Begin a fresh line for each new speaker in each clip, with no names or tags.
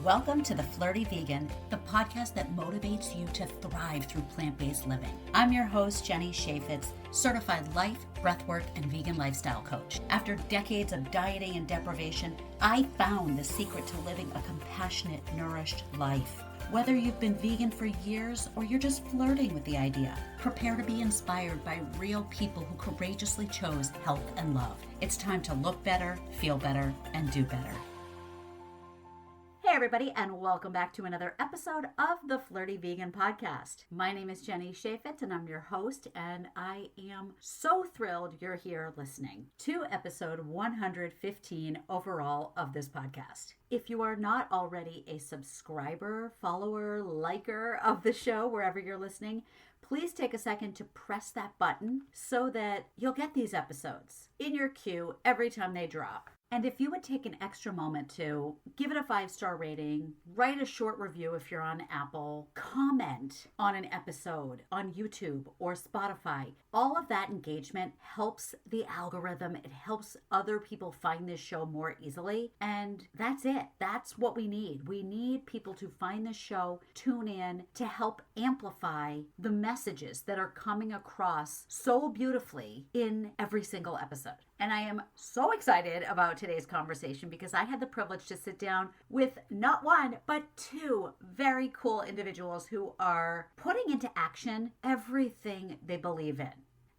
Welcome to The Flirty Vegan, the podcast that motivates you to thrive through plant-based living. I'm your host, Jenny Shafitz, certified life, breathwork, and vegan lifestyle coach. After decades of dieting and deprivation, I found the secret to living a compassionate, nourished life. Whether you've been vegan for years or you're just flirting with the idea, prepare to be inspired by real people who courageously chose health and love. It's time to look better, feel better, and do better. Hey everybody, and welcome back to another episode of the Flirty Vegan Podcast. My name is Jenny Shafitz, and I'm your host, and I am so thrilled you're here listening to episode 115 overall of this podcast. If you are not already a subscriber, follower, liker of the show, wherever you're listening, please take a second to press that button so that you'll get these episodes in your queue every time they drop. And if you would take an extra moment to give it a 5-star rating, write a short review if you're on Apple, comment on an episode on YouTube or Spotify, all of that engagement helps the algorithm. It helps other people find this show more easily. And that's it. That's what we need. We need people to find the show, tune in, to help amplify the messages that are coming across so beautifully in every single episode. And I am so excited about today's conversation because I had the privilege to sit down with not one, but two very cool individuals who are putting into action everything they believe in.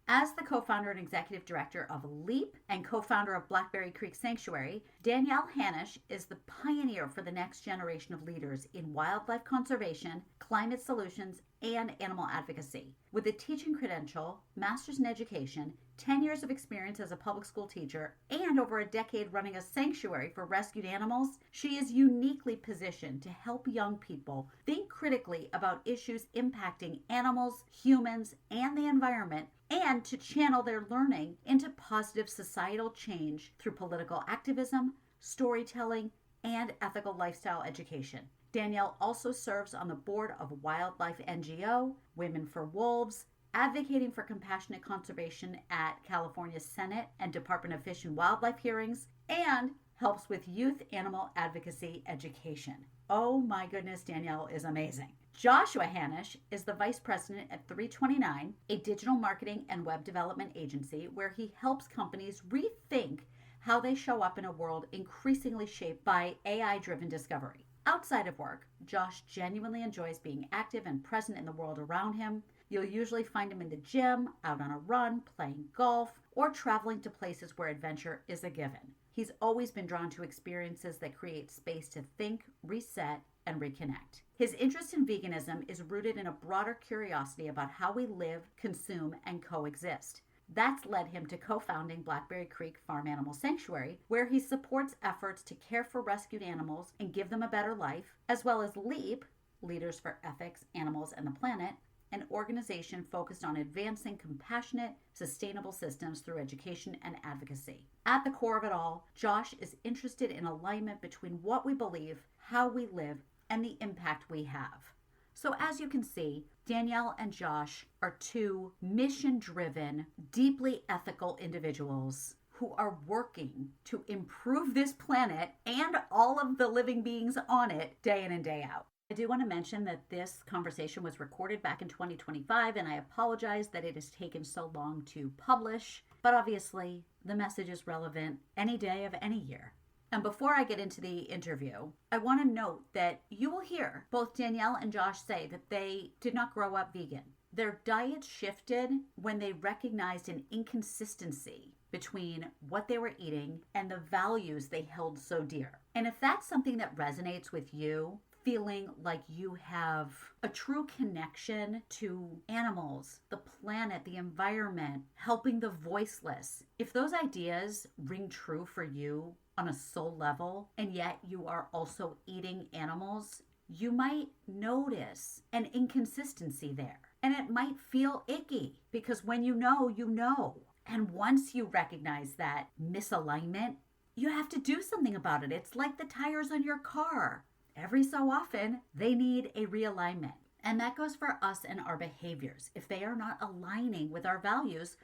As the co-founder and executive director of LEAP and co-founder of Blackberry Creek Sanctuary, Danielle Hanosh is the pioneer for the next generation of leaders in wildlife conservation, climate solutions, and animal advocacy. With a teaching credential, master's in education, 10 years of experience as a public school teacher, and over a decade running a sanctuary for rescued animals, she is uniquely positioned to help young people think critically about issues impacting animals, humans, and the environment, and to channel their learning into positive societal change through political activism, storytelling, and ethical lifestyle education. Danielle also serves on the board of wildlife NGO, Women for Wolves, advocating for compassionate conservation at California's Senate and Department of Fish and Wildlife hearings, and helps with youth animal advocacy education. Oh my goodness, Danielle is amazing. Joshua Hanosh is the vice president at 329, a digital marketing and web development agency where he helps companies rethink how they show up in a world increasingly shaped by AI-driven discovery. Outside of work, Josh genuinely enjoys being active and present in the world around him. You'll usually find him in the gym, out on a run, playing golf, or traveling to places where adventure is a given. He's always been drawn to experiences that create space to think, reset, and reconnect. His interest in veganism is rooted in a broader curiosity about how we live, consume, and coexist. That's led him to co-founding Blackberry Creek Farm Animal Sanctuary, where he supports efforts to care for rescued animals and give them a better life, as well as LEAP, Leaders for Ethics, Animals, and the Planet, an organization focused on advancing compassionate, sustainable systems through education and advocacy. At the core of it all, Josh is interested in alignment between what we believe, how we live, and the impact we have. So as you can see, Danielle and Josh are two mission-driven, deeply ethical individuals who are working to improve this planet and all of the living beings on it day in and day out. I do want to mention that this conversation was recorded back in 2025, and I apologize that it has taken so long to publish, but obviously the message is relevant any day of any year. And before I get into the interview, I want to note that you will hear both Danielle and Josh say that they did not grow up vegan. Their diets shifted when they recognized an inconsistency between what they were eating and the values they held so dear. And if that's something that resonates with you, feeling like you have a true connection to animals, the planet, the environment, helping the voiceless, if those ideas ring true for you on a soul level, and yet you are also eating animals, you might notice an inconsistency there. And it might feel icky because when you know, you know. And once you recognize that misalignment, you have to do something about it. It's like the tires on your car. Every so often, they need a realignment. And that goes for us and our behaviors. If they are not aligning with our values,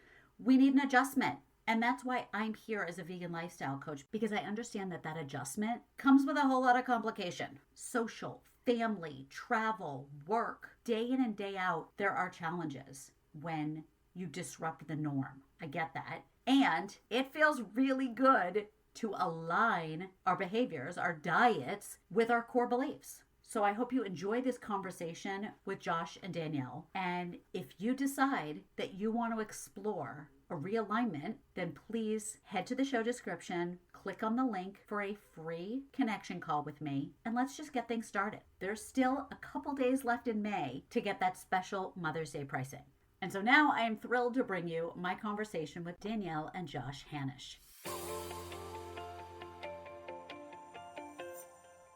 we need an adjustment. And that's why I'm here as a vegan lifestyle coach, because I understand that that adjustment comes with a whole lot of complication. Social, family, travel, work, day in and day out, there are challenges when you disrupt the norm. I get that. And it feels really good to align our behaviors, our diets, with our core beliefs. So I hope you enjoy this conversation with Josh and Danielle. And if you decide that you want to explore a realignment, then please head to the show description, click on the link for a free connection call with me, and let's just get things started. There's still a couple days left in May to get that special Mother's Day pricing. And so now I am thrilled to bring you my conversation with Danielle and Josh Hanosh.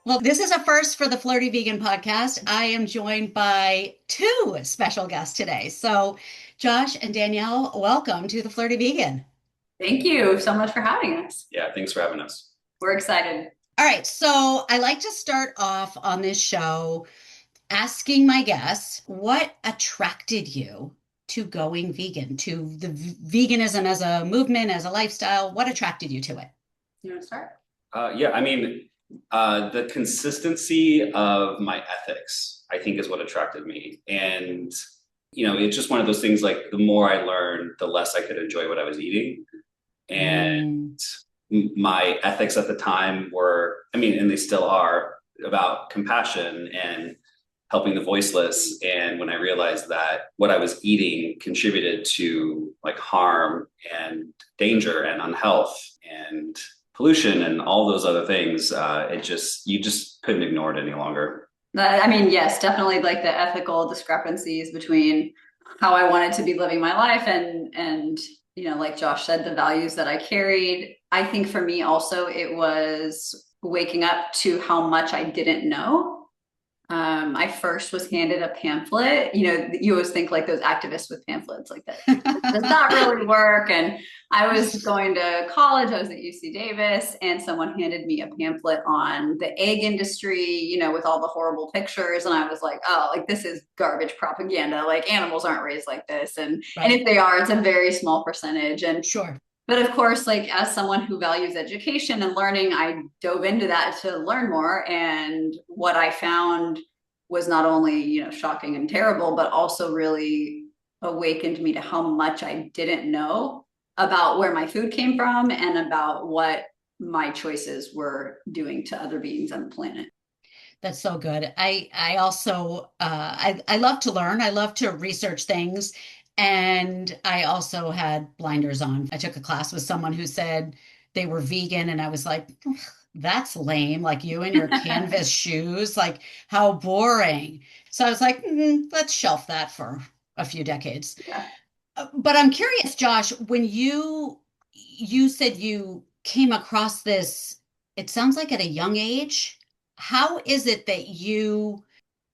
Well, this is a first for the Flirty Vegan podcast. I am joined by two special guests today. So Josh and Danielle, welcome to the Flirty Vegan.
Thank you so much for having us.
Yeah, thanks for having us.
We're excited.
All right, so I like to start off on this show asking my guests, what attracted you to going vegan, to the veganism as a movement, as a lifestyle? What attracted you to it?
You want to start?
The consistency of my ethics, I think, is what attracted me. And, it's just one of those things, like, the more I learned, the less I could enjoy what I was eating. And my ethics at the time were, and they still are, about compassion and helping the voiceless. And when I realized that what I was eating contributed to, like, harm and danger and unhealth and pollution and all those other things, you just couldn't ignore it any longer.
Yes, definitely, like, the ethical discrepancies between how I wanted to be living my life and like Josh said, the values that I carried. I think for me also, it was waking up to how much I didn't know. I first was handed a pamphlet. You always think, like, those activists with pamphlets like that does not really work. And I was going to college. I was at UC Davis, and someone handed me a pamphlet on the egg industry, with all the horrible pictures. And I was like, oh, like, this is garbage propaganda. Like, animals aren't raised like this. And if they are, it's a very small percentage. And
sure.
But of course, like, as someone who values education and learning, I dove into that to learn more. And what I found was not only, shocking and terrible, but also really awakened me to how much I didn't know about where my food came from and about what my choices were doing to other beings on the planet.
That's so good. I also, I love to learn. I love to research things. And I also had blinders on. I took a class with someone who said they were vegan, and I was like, that's lame. Like, you and your canvas shoes, like, how boring. So I was like, let's shelf that for a few decades.
Yeah.
But I'm curious, Josh, when you said you came across this, it sounds like at a young age. How is it that you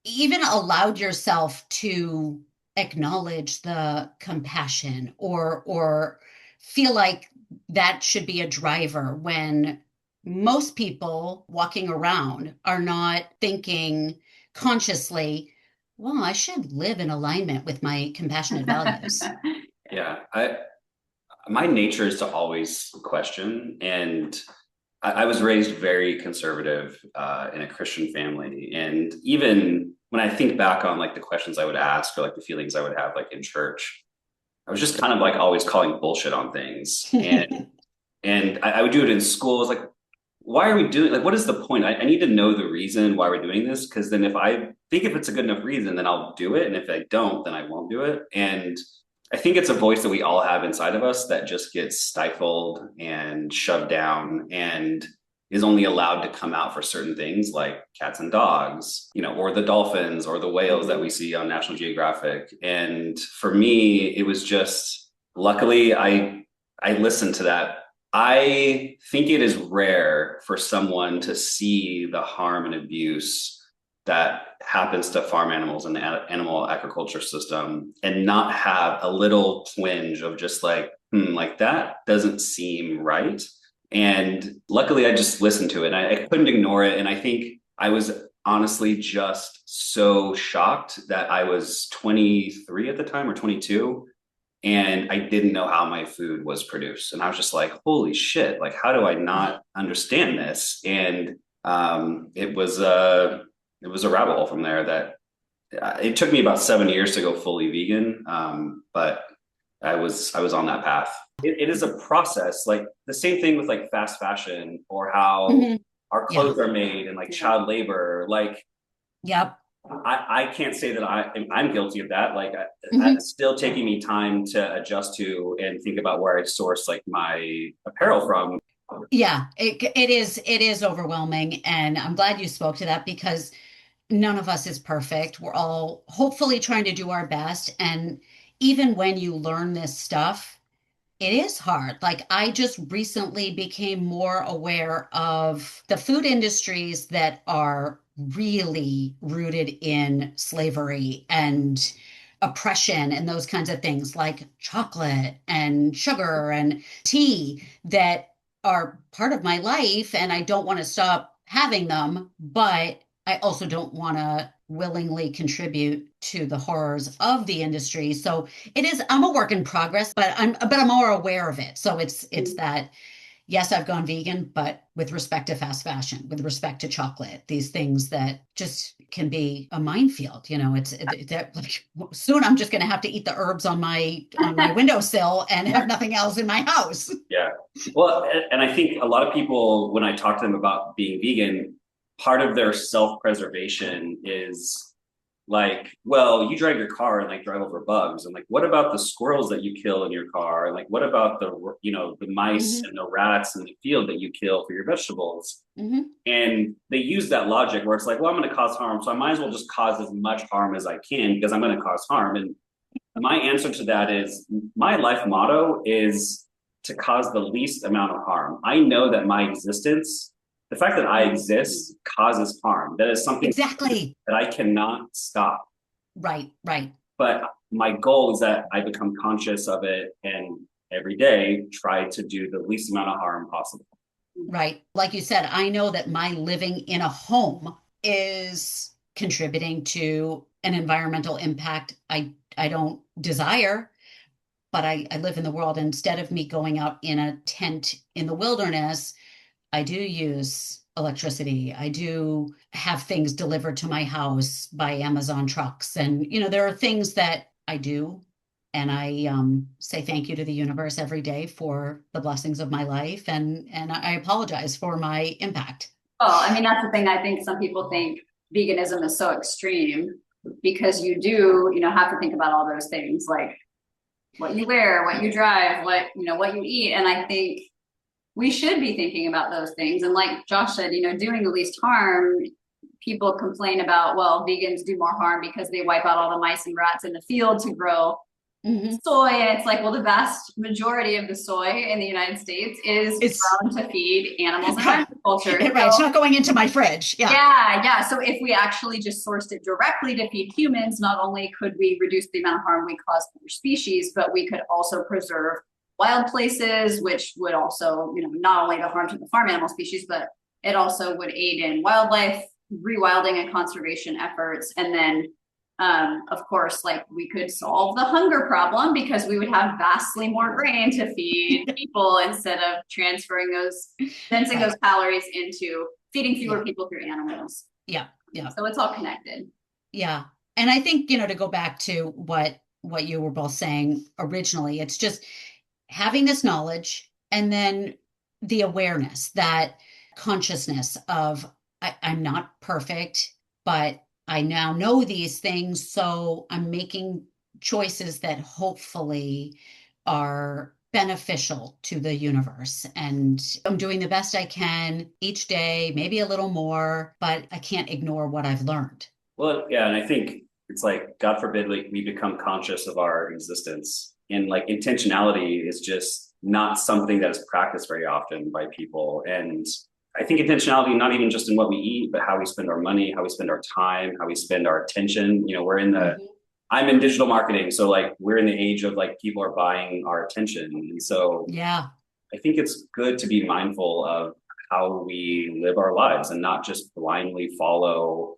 even allowed yourself to acknowledge the compassion or feel like that should be a driver when most people walking around are not thinking consciously, well, I should live in alignment with my compassionate values?
Yeah, my nature is to always question. And I was raised very conservative in a Christian family. And even when I think back on, like, the questions I would ask, or, like, the feelings I would have, like, in church, I was just kind of, like, always calling bullshit on things. And I would do it in school. I was like, why are we doing, like, what is the point? I need to know the reason why we're doing this, because then if it's a good enough reason, then I'll do it. And if I don't, then I won't do it. And I think it's a voice that we all have inside of us that just gets stifled and shoved down and is only allowed to come out for certain things, like cats and dogs, or the dolphins or the whales that we see on National Geographic. And for me, it was just, luckily, I listened to that. I think it is rare for someone to see the harm and abuse that happens to farm animals in the animal agriculture system and not have a little twinge of just like that doesn't seem right. And luckily I just listened to it, and I couldn't ignore it. And I think I was honestly just so shocked that I was 23 at the time, or 22, and I didn't know how my food was produced. And I was just like, holy shit, like, how do I not understand this? And it was a rabbit hole from there that it took me about 7 years to go fully vegan. But I was on that path. It is a process, like the same thing with like fast fashion or how our
Yeah.
clothes are made and like child labor. Like,
Yep.
I can't say that I'm guilty of that. Like, it's still taking me time to adjust to and think about where I source like my apparel from.
Yeah, it is overwhelming, and I'm glad you spoke to that because none of us is perfect. We're all hopefully trying to do our best, and even when you learn this stuff, it is hard. Like, I just recently became more aware of the food industries that are really rooted in slavery and oppression and those kinds of things, like chocolate and sugar and tea, that are part of my life. And I don't want to stop having them, but I also don't want to willingly contribute to the horrors of the industry. So I'm a work in progress, but I'm more aware of it. So it's that, yes, I've gone vegan, but with respect to fast fashion, with respect to chocolate, these things that just can be a minefield. Like, soon I'm just going to have to eat the herbs on my windowsill and have nothing else in my house.
Yeah. Well, and I think a lot of people, when I talk to them about being vegan, part of their self-preservation is like, well, you drive your car and like drive over bugs, and like, what about the squirrels that you kill in your car? And like, what about the mice and the rats in the field that you kill for your vegetables? And they use that logic where it's like, well, I'm going to cause harm, so I might as well just cause as much harm as I can because I'm going to cause harm. And my answer to that is, my life motto is to cause the least amount of harm. I know that my existence, the fact that I exist, causes harm. That is something
Exactly.
that I cannot stop.
Right, right.
But my goal is that I become conscious of it and every day try to do the least amount of harm possible.
Right. Like you said, I know that my living in a home is contributing to an environmental impact I don't desire, but I live in the world. Instead of me going out in a tent in the wilderness, I do use electricity. I do have things delivered to my house by Amazon trucks. And, there are things that I do. And I say thank you to the universe every day for the blessings of my life. And I apologize for my impact.
Well, I mean, that's the thing. I think some people think veganism is so extreme because you do, have to think about all those things like what you wear, what you drive, what you eat. And I think we should be thinking about those things. And like Josh said, doing the least harm. People complain about, well, vegans do more harm because they wipe out all the mice and rats in the field to grow soy. And it's like, well, the vast majority of the soy in the United States is grown to feed animals in agriculture.
Right. So, it's not going into my fridge.
Yeah. So if we actually just sourced it directly to feed humans, not only could we reduce the amount of harm we cause to other species, but we could also preserve wild places, which would also, not only the harm to the farm animal species, but it also would aid in wildlife rewilding and conservation efforts. And then of course, like, we could solve the hunger problem because we would have vastly more grain to feed people instead of transferring those calories into feeding fewer people through animals.
Yeah.
So it's all connected.
Yeah. And I think, to go back to what you were both saying originally, it's just having this knowledge and then the awareness, that consciousness of I'm not perfect, but I now know these things, so I'm making choices that hopefully are beneficial to the universe. And I'm doing the best I can each day, maybe a little more, but I can't ignore what I've learned.
Well, yeah, and I think it's like, God forbid, like, we become conscious of our existence. And like, intentionality is just not something that is practiced very often by people. And I think intentionality, not even just in what we eat, but how we spend our money, how we spend our time, how we spend our attention. I'm in digital marketing. So like, we're in the age of like, people are buying our attention. And so
yeah,
I think it's good to be mindful of how we live our lives and not just blindly follow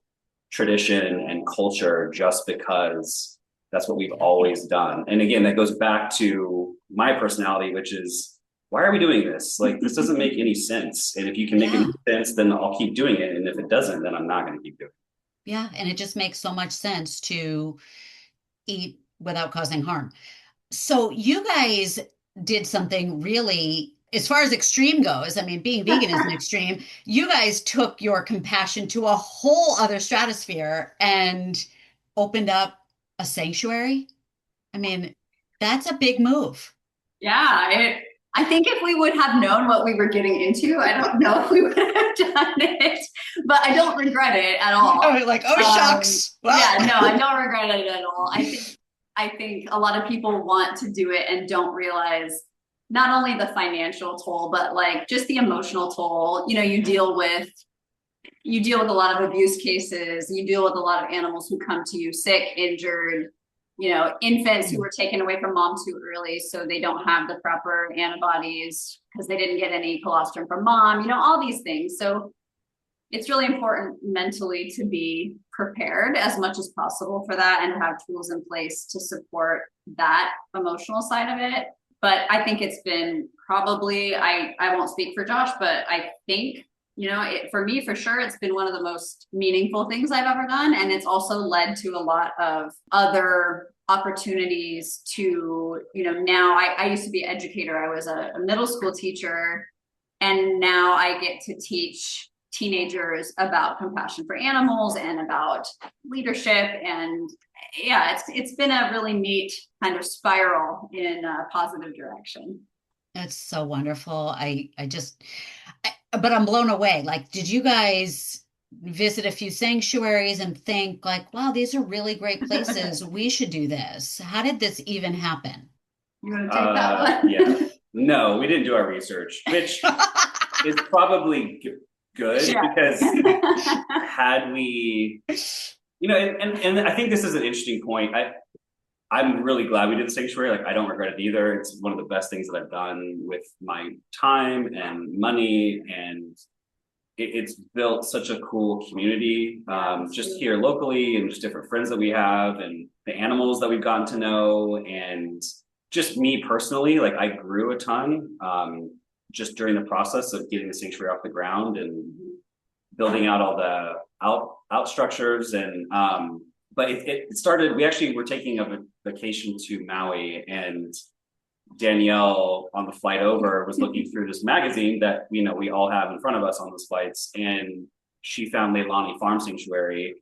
tradition and culture just because That's what we've always done. And again, that goes back to my personality, which is, why are we doing this? Like, this doesn't make any sense. And if you can make any sense, then I'll keep doing it. And if it doesn't, then I'm not going to keep doing it.
Yeah. And it just makes so much sense to eat without causing harm. So you guys did something really, as far as extreme goes, I mean, being vegan is an extreme. You guys took your compassion to a whole other stratosphere and opened up a sanctuary. I mean, that's a big move.
Yeah, I think if we would have known what we were getting into, I don't know if we would have done it, but I don't regret it at all.
Oh, like, oh, shucks.
Well, yeah, no, I don't regret it at all. I think a lot of people want to do it and don't realize not only the financial toll, but like just the emotional toll. You know, you deal with a lot of abuse cases, you deal with a lot of animals who come to you sick, injured, you know, infants who were taken away from mom too early, so they don't have the proper antibodies because they didn't get any colostrum from mom, you know, all these things. So it's really important mentally to be prepared as much as possible for that and have tools in place to support that emotional side of it. But I think it's been probably, I won't speak for Josh, but I think, you know, for me, for sure, it's been one of the most meaningful things I've ever done. And it's also led to a lot of other opportunities to, you know, now I used to be an educator. I was a middle school teacher, and now I get to teach teenagers about compassion for animals and about leadership. And yeah, it's been a really neat kind of spiral in a positive direction.
That's so wonderful. But I'm blown away. Like, did you guys visit a few sanctuaries and think like, wow, these are really great places. We should do this. How did this even happen?
You want to take that one?
Yeah. No, we didn't do our research, which is probably good because had we, you know, and I think this is an interesting point. I'm really glad we did the sanctuary. Like, I don't regret it either. It's one of the best things that I've done with my time and money, and it's built such a cool community, just here locally, and just different friends that we have, and the animals that we've gotten to know, and just me personally. Like, I grew a ton just during the process of getting the sanctuary off the ground and building out all the out structures. And but it started, we actually were taking a vacation to Maui, and Danielle on the flight over was looking through this magazine that, you know, we all have in front of us on those flights. And she found Leilani Farm Sanctuary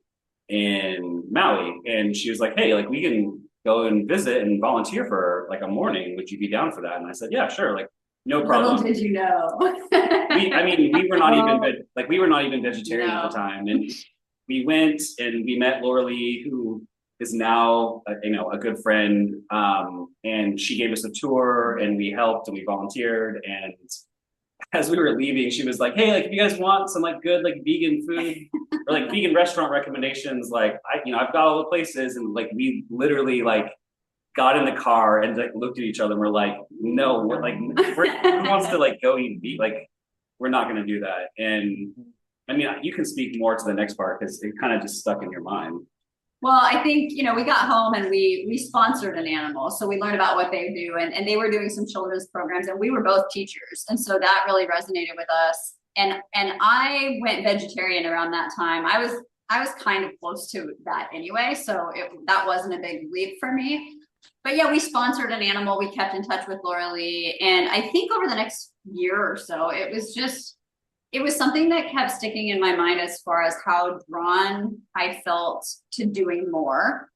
in Maui. And she was like, hey, like, we can go and visit and volunteer for like a morning. Would you be down for that? And I said, yeah, sure. Like, no problem.
Little did you know.
we were not even vegetarian at the time. And we went and we met Laura Lee, who is now, you know, a good friend. And she gave us a tour, and we helped and we volunteered. And as we were leaving, she was like, hey, like, if you guys want some like good, like vegan food or like vegan restaurant recommendations, like I've got all the places. And like, we literally like got in the car and like looked at each other and we're like, no, who wants to like go eat meat? Like, we're not going to do that. And I mean, you can speak more to the next part because it kind of just stuck in your mind.
Well, I think, you know, we got home and we sponsored an animal. So we learned about what they do, and they were doing some children's programs, and we were both teachers. And so that really resonated with us. And I went vegetarian around that time. I was kind of close to that anyway. So that wasn't a big leap for me. But yeah, we sponsored an animal. We kept in touch with Laura Lee. And I think over the next year or so, it was something that kept sticking in my mind as far as how drawn I felt to doing more,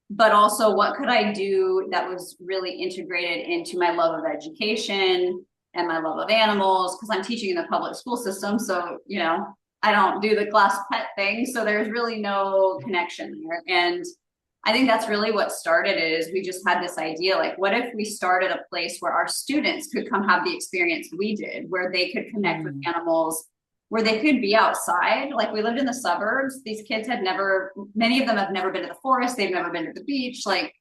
but also what could I do that was really integrated into my love of education and my love of animals, because I'm teaching in the public school system. So, you know, I don't do the class pet thing. So there's really no connection there. And I think that's really what started it. Is we just had this idea, like, what if we started a place where our students could come have the experience we did, where they could connect with animals, where they could be outside. Like, we lived in the suburbs. These kids many of them have never been to the forest. They've never been to the beach. Like,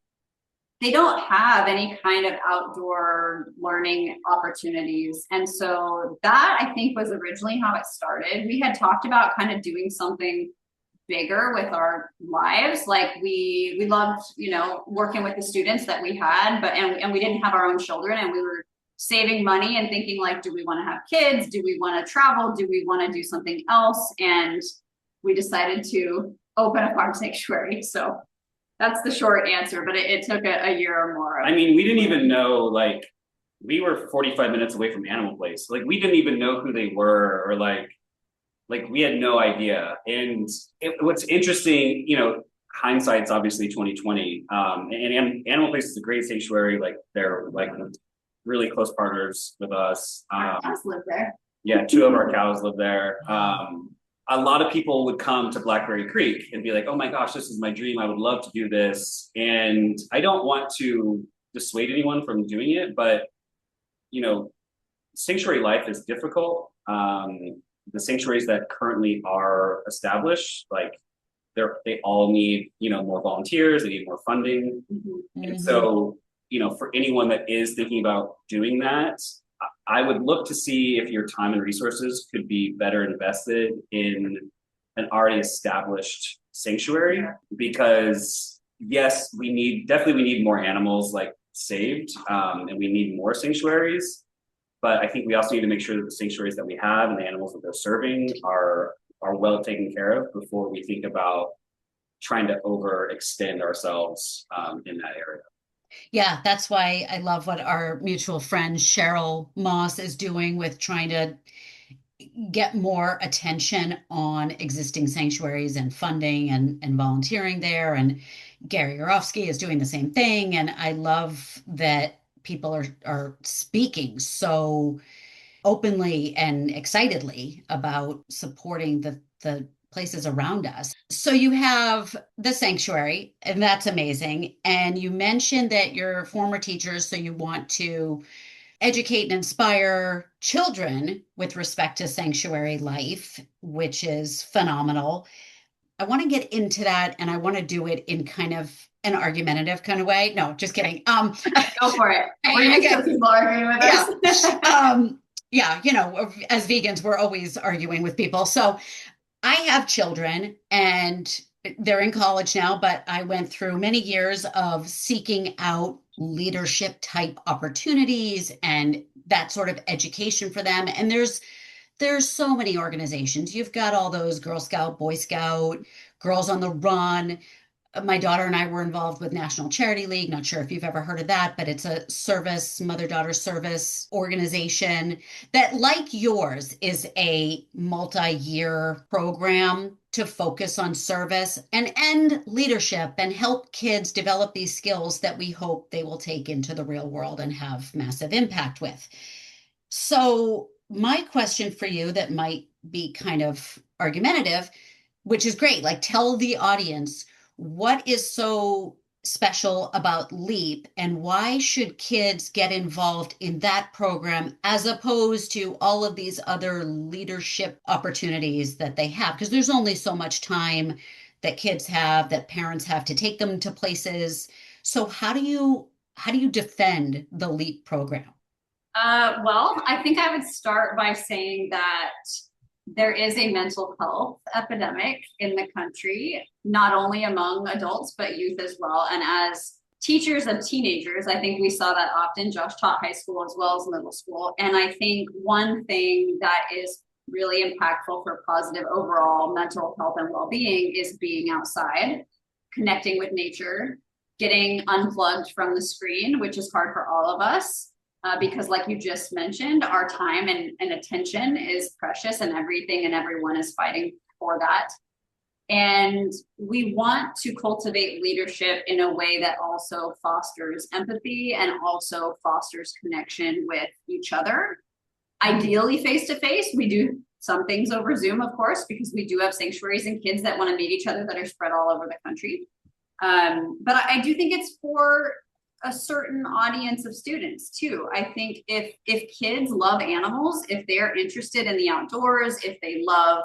they don't have any kind of outdoor learning opportunities. And so that, I think, was originally how it started. We had talked about kind of doing something bigger with our lives. Like we loved, working with the students that we had, and we didn't have our own children, and we were saving money and thinking like, do we want to have kids? Do we want to travel? Do we want to do something else? And we decided to open a farm sanctuary. So that's the short answer, but it took a year or more.
I mean, we didn't even know, like, we were 45 minutes away from Animal Place. Like, we didn't even know who they were, or like we had no idea. And what's interesting, hindsight's obviously 2020. And Animal Place is a great sanctuary. Like, they're like really close partners with us.
Our cows live there.
Yeah, 2 of our cows live there. A lot of people would come to Blackberry Creek and be like, oh my gosh, this is my dream. I would love to do this. And I don't want to dissuade anyone from doing it, but, sanctuary life is difficult. The sanctuaries that currently are established, like they all need, more volunteers, they need more funding.
Mm-hmm.
And so, for anyone that is thinking about doing that, I would look to see if your time and resources could be better invested in an already established sanctuary, because yes, we need more animals like saved, and we need more sanctuaries. But I think we also need to make sure that the sanctuaries that we have and the animals that they're serving are well taken care of before we think about trying to overextend ourselves in that area.
Yeah, that's why I love what our mutual friend Cheryl Moss is doing with trying to get more attention on existing sanctuaries and funding and volunteering there. And Gary Yorofsky is doing the same thing. And I love that people are speaking so openly and excitedly about supporting the places around us. So you have the sanctuary, and that's amazing. And you mentioned that you're former teachers, so you want to educate and inspire children with respect to sanctuary life, which is phenomenal. I want to get into that, and I want to do it in kind of an argumentative kind of way. No, just kidding.
Go for it. We're used to people arguing with us.
Yeah, as vegans, we're always arguing with people. So I have children and they're in college now, but I went through many years of seeking out leadership type opportunities and that sort of education for them. And there's so many organizations. You've got all those Girl Scout, Boy Scout, Girls on the Run. My daughter and I were involved with National Charity League. Not sure if you've ever heard of that, but it's a service, mother-daughter service organization that, like yours, is a multi-year program to focus on service and leadership and help kids develop these skills that we hope they will take into the real world and have massive impact with. So my question for you that might be kind of argumentative, which is great, like tell the audience, what is so special about LEAP and why should kids get involved in that program as opposed to all of these other leadership opportunities that they have? Because there's only so much time that kids have, that parents have to take them to places. So how do you defend the LEAP program?
Well, I think I would start by saying that there is a mental health epidemic in the country, not only among adults, but youth as well. And as teachers of teenagers, I think we saw that often. Josh taught high school as well as middle school. And I think one thing that is really impactful for positive overall mental health and well-being is being outside, connecting with nature, getting unplugged from the screen, which is hard for all of us. Because like you just mentioned, our time and attention is precious and everything and everyone is fighting for that. And we want to cultivate leadership in a way that also fosters empathy and also fosters connection with each other. Ideally face-to-face. We do some things over Zoom, of course, because we do have sanctuaries and kids that want to meet each other that are spread all over the country. But I do think it's for a certain audience of students too. I think if kids love animals, if they're interested in the outdoors, if they love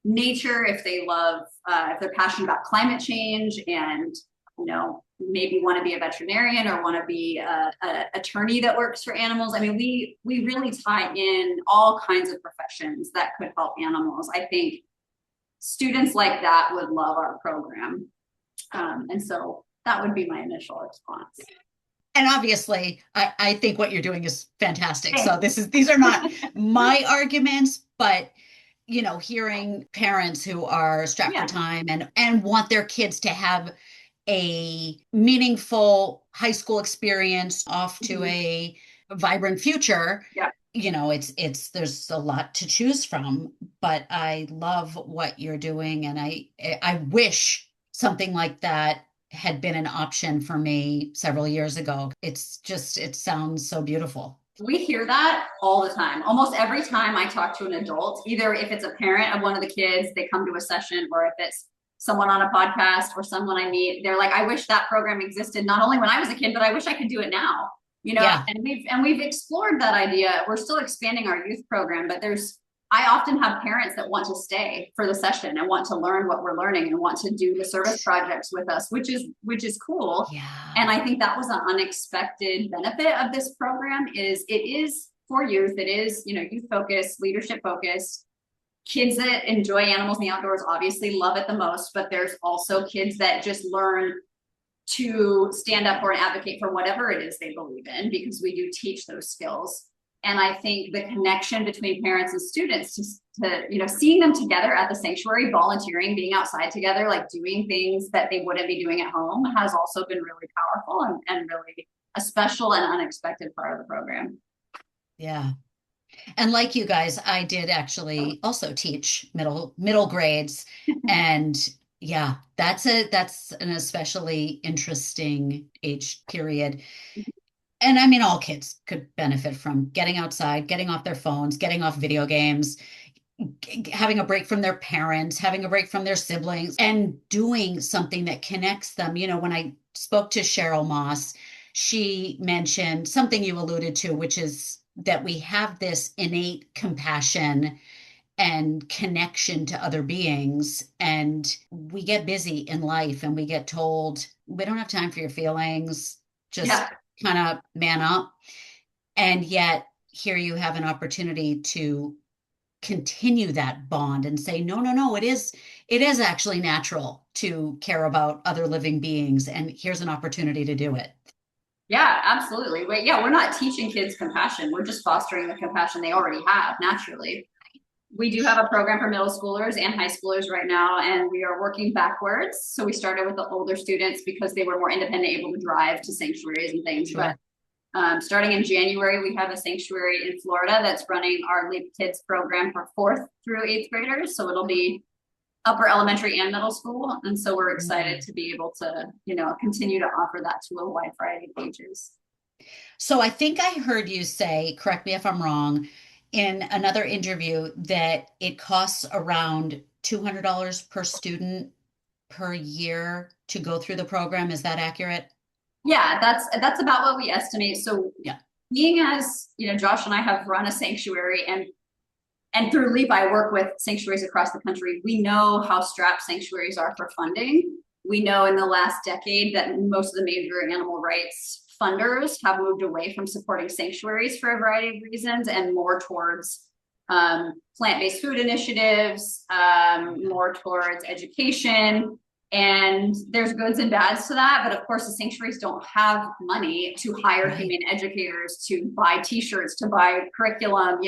nature, if they're passionate about climate change and, maybe want to be a veterinarian or want to be a attorney that works for animals. I mean, we really tie in all kinds of professions that could help animals. I think students like that would love our program. And so that would be my initial response.
And obviously, I think what you're doing is fantastic. So these are not my arguments, but hearing parents who are strapped for time and want their kids to have a meaningful high school experience off to a vibrant future.
Yeah.
There's a lot to choose from, but I love what you're doing. And I wish something like that had been an option for me several years ago. It sounds so beautiful.
We hear that all the time. Almost every time I talk to an adult, either if it's a parent of one of the kids, they come to a session, or if it's someone on a podcast or someone I meet, they're like, I wish that program existed not only when I was a kid, but I wish I could do it now. And we've explored that idea. We're still expanding our youth program, but I often have parents that want to stay for the session and want to learn what we're learning and want to do the service projects with us, which is cool.
Yeah.
And I think that was an unexpected benefit of this program. It is for youth. It is, youth focused, leadership focused. Kids that enjoy animals in the outdoors obviously love it the most, but there's also kids that just learn to stand up for and advocate for whatever it is they believe in, because we do teach those skills. And I think the connection between parents and students to seeing them together at the sanctuary, volunteering, being outside together, like doing things that they wouldn't be doing at home, has also been really powerful and really a special and unexpected part of the program.
Yeah. And like you guys, I did actually also teach middle grades. And yeah, that's an especially interesting age period. And I mean, all kids could benefit from getting outside, getting off their phones, getting off video games, having a break from their parents, having a break from their siblings, and doing something that connects them. When I spoke to Cheryl Moss, she mentioned something you alluded to, which is that we have this innate compassion and connection to other beings. And we get busy in life and we get told, we don't have time for your feelings. Just kind of man up. And yet here you have an opportunity to continue that bond and say, no, it is actually natural to care about other living beings. And here's an opportunity to do it.
Yeah, absolutely. But yeah, we're not teaching kids compassion. We're just fostering the compassion they already have naturally. We do have a program for middle schoolers and high schoolers right now, and we are working backwards. So we started with the older students because they were more independent, able to drive to sanctuaries and things.
Sure.
But starting in January, we have a sanctuary in Florida that's running our Leap Kids program for 4th through 8th graders. So it'll be upper elementary and middle school. And so we're excited to be able to, continue to offer that to a wide variety of ages.
So I think I heard you say, correct me if I'm wrong, in another interview that it costs around $200 per student per year to go through the program. Is that accurate?
Yeah, that's about what we estimate. So being as, Josh and I have run a sanctuary and through LEAP, I work with sanctuaries across the country. We know how strapped sanctuaries are for funding. We know in the last decade that most of the major animal rights funders have moved away from supporting sanctuaries for a variety of reasons and more towards plant-based food initiatives, more towards education. And there's goods and bads to that. But of course, the sanctuaries don't have money to hire humane educators, to buy t-shirts, to buy curriculum,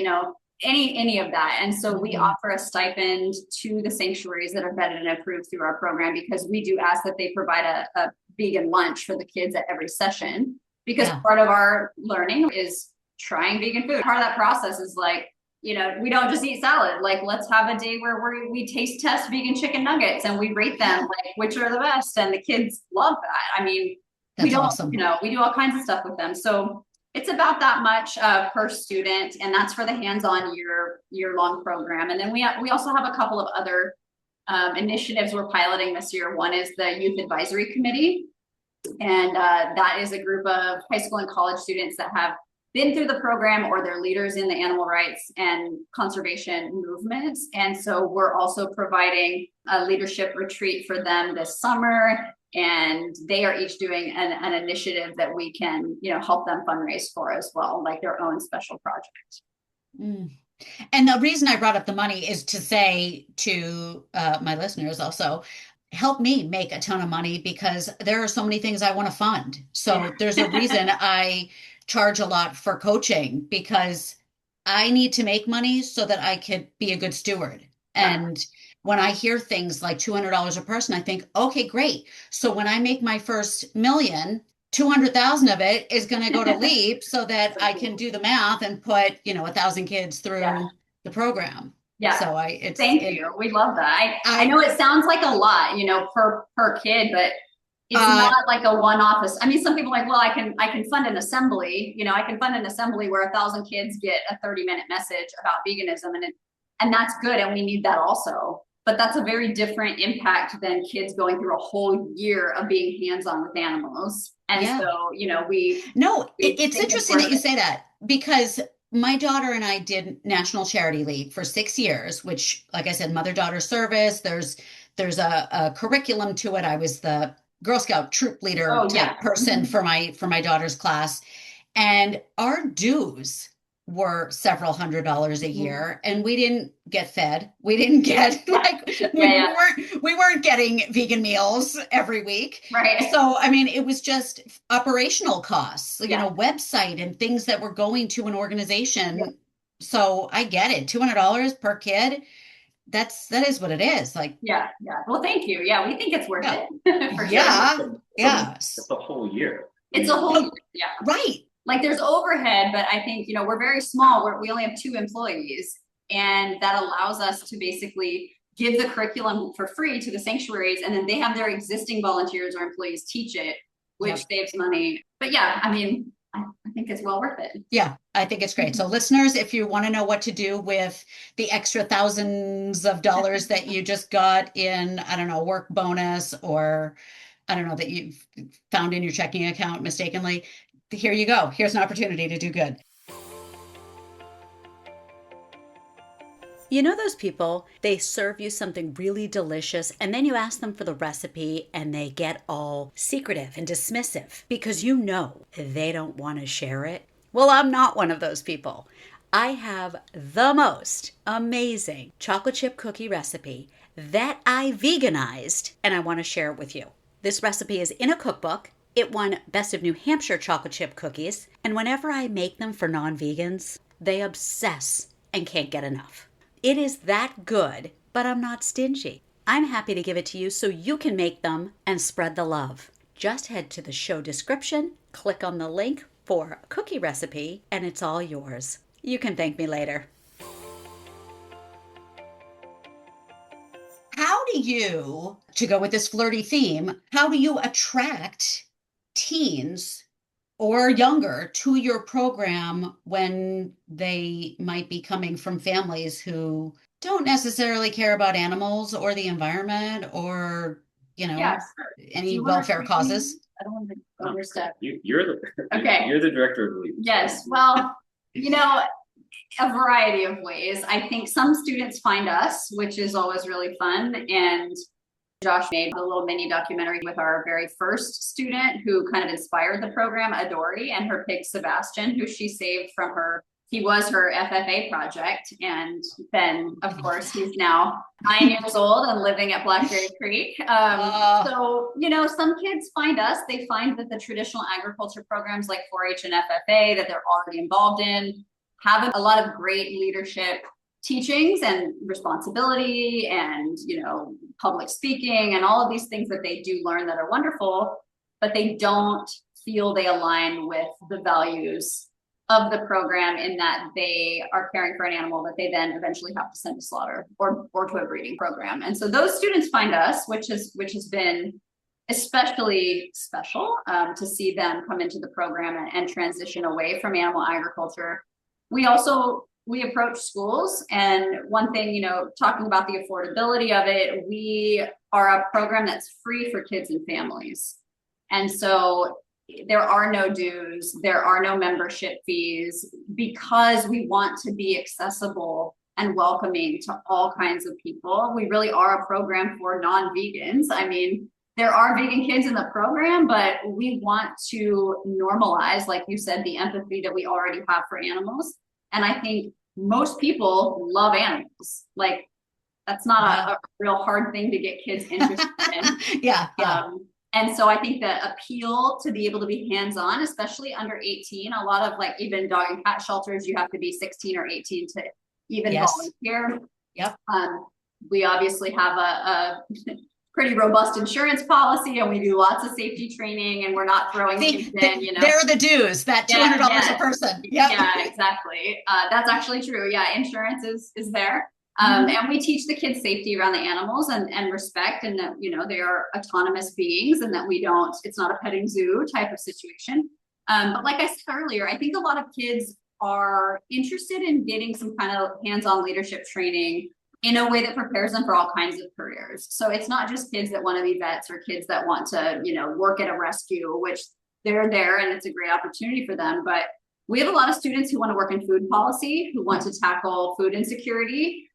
any of that. And so we offer a stipend to the sanctuaries that are vetted and approved through our program, because we do ask that they provide a vegan lunch for the kids at every session, because part of our learning is trying vegan food. Part of that process is like, we don't just eat salad. Like, let's have a day where we taste test vegan chicken nuggets and we rate them, like which are the best. And the kids love that. I mean, that's awesome. We do all kinds of stuff with them. So it's about that much per student, and that's for the hands-on year-long program. And then we also have a couple of other initiatives we're piloting this year. One is the Youth Advisory Committee, and that is a group of high school and college students that have been through the program or they're leaders in the animal rights and conservation movements. And so we're also providing a leadership retreat for them this summer. And they are each doing an initiative that we can, help them fundraise for as well, like their own special project.
And the reason I brought up the money is to say to my listeners also, help me make a ton of money because there are so many things I want to fund. So there's a reason I charge a lot for coaching because I need to make money so that I could be a good steward.
Yeah.
And when I hear things like $200 a person, I think, okay, great. So when I make my first million, 200,000 of it is going to go to LEAP so that I can do the math and put, 1,000 kids
Yeah.
through the program.
Yeah.
So
Thank you. We love that. I know it sounds like a lot, per kid, but it's not like a one-off. I mean, some people are like, well, I can fund an assembly, I can fund an assembly where 1,000 kids get a 30-minute message about veganism, and that's good. And we need that also. But that's a very different impact than kids going through a whole year of being hands-on with animals. And so,
it's interesting that you say that because my daughter and I did National Charity League for 6 years, which, like I said, mother-daughter service. There's a curriculum to it. I was the Girl Scout troop leader type person for my daughter's class, and our dues were several $100s a year, and we didn't get fed. We didn't get we weren't getting vegan meals every week.
Right.
So I mean, it was just operational costs, website and things that were going to an organization. Yeah. So I get it. $200 per kid. That is what it is. Like,
yeah. Well, thank you. Yeah, we think it's worth it. For sure.
It's a whole year.
It's a whole year. Yeah.
Right.
Like there's overhead, but I think, we're very small. We only have 2 employees, and that allows us to basically give the curriculum for free to the sanctuaries, and then they have their existing volunteers or employees teach it, which saves money. But yeah, I mean, I think it's well worth it.
Yeah, I think it's great. So listeners, if you want to know what to do with the extra thousands of dollars that you just got in, I don't know, work bonus, or I don't know, that you found in your checking account mistakenly, here you go. Here's an opportunity to do good. You know those people, they serve you something really delicious and then you ask them for the recipe and they get all secretive and dismissive because they don't want to share it? Well, I'm not one of those people. I have the most amazing chocolate chip cookie recipe that I veganized, and I want to share it with you. This recipe is in a cookbook. It won Best of New Hampshire chocolate chip cookies, and whenever I make them for non-vegans, they obsess and can't get enough. It is that good, but I'm not stingy. I'm happy to give it to you so you can make them and spread the love. Just head to the show description, click on the link for a cookie recipe, and it's all yours. You can thank me later. How do you, to go with this flirty theme, how do you attract teens or younger to your program when they might be coming from families who don't necessarily care about animals or the environment or, any welfare causes?
I don't want to overstep.
You're the director of the league.
Yes. Well, a variety of ways. I think some students find us, which is always really fun. And Josh made a little mini documentary with our very first student who kind of inspired the program, Adori, and her pig Sebastian, who she saved from he was her FFA project. And then of course he's now 9 years old and living at Blackberry Creek. So, some kids find us, they find that the traditional agriculture programs like 4-H and FFA that they're already involved in have a lot of great leadership teachings and responsibility and, public speaking and all of these things that they do learn that are wonderful, but they don't feel they align with the values of the program in that they are caring for an animal that they then eventually have to send to slaughter or to a breeding program. And so those students find us, which has been especially special to see them come into the program and transition away from animal agriculture. We approach schools, and one thing, talking about the affordability of it, we are a program that's free for kids and families. And so there are no dues, there are no membership fees, because we want to be accessible and welcoming to all kinds of people. We really are a program for non-vegans. I mean, there are vegan kids in the program, but we want to normalize, like you said, the empathy that we already have for animals. And I think most people love animals. Like that's not a real hard thing to get kids interested in.
Yeah.
And so I think the appeal to be able to be hands-on, especially under 18, a lot of like even dog and cat shelters, you have to be 16 or 18 to even volunteer.
Yep.
We obviously have a pretty robust insurance policy, and we do lots of safety training, and we're not throwing kids in, you know.
There are the dues, that $200 a person. Yep.
Yeah, exactly. That's actually true. Yeah, insurance is there. And we teach the kids safety around the animals and respect, and that, you know, they are autonomous beings, and that it's not a petting zoo type of situation. But like I said earlier, I think a lot of kids are interested in getting some kind of hands-on leadership training in a way that prepares them for all kinds of careers. So it's not just kids that want to be vets or kids that want to, you know, work at a rescue, which they're there and it's a great opportunity for them. But we have a lot of students who want to work in food policy, who want to tackle food insecurity,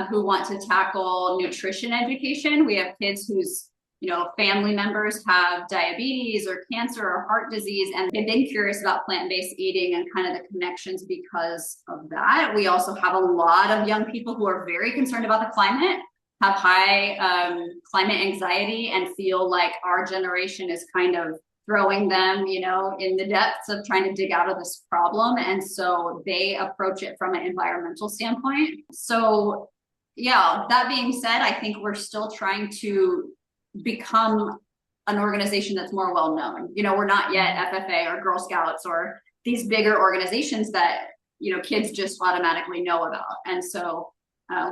who want to tackle nutrition education. We have kids whose, you know, family members have diabetes or cancer or heart disease, and they've been curious about plant-based eating and kind of the connections because of that. We also have a lot of young people who are very concerned about the climate, have high climate anxiety, and feel like our generation is kind of throwing them, you know, in the depths of trying to dig out of this problem. And so they approach it from an environmental standpoint. So yeah, that being said, I think we're still trying to become an organization that's more well known. You know, we're not yet FFA or Girl Scouts or these bigger organizations that, you know, kids just automatically know about. And so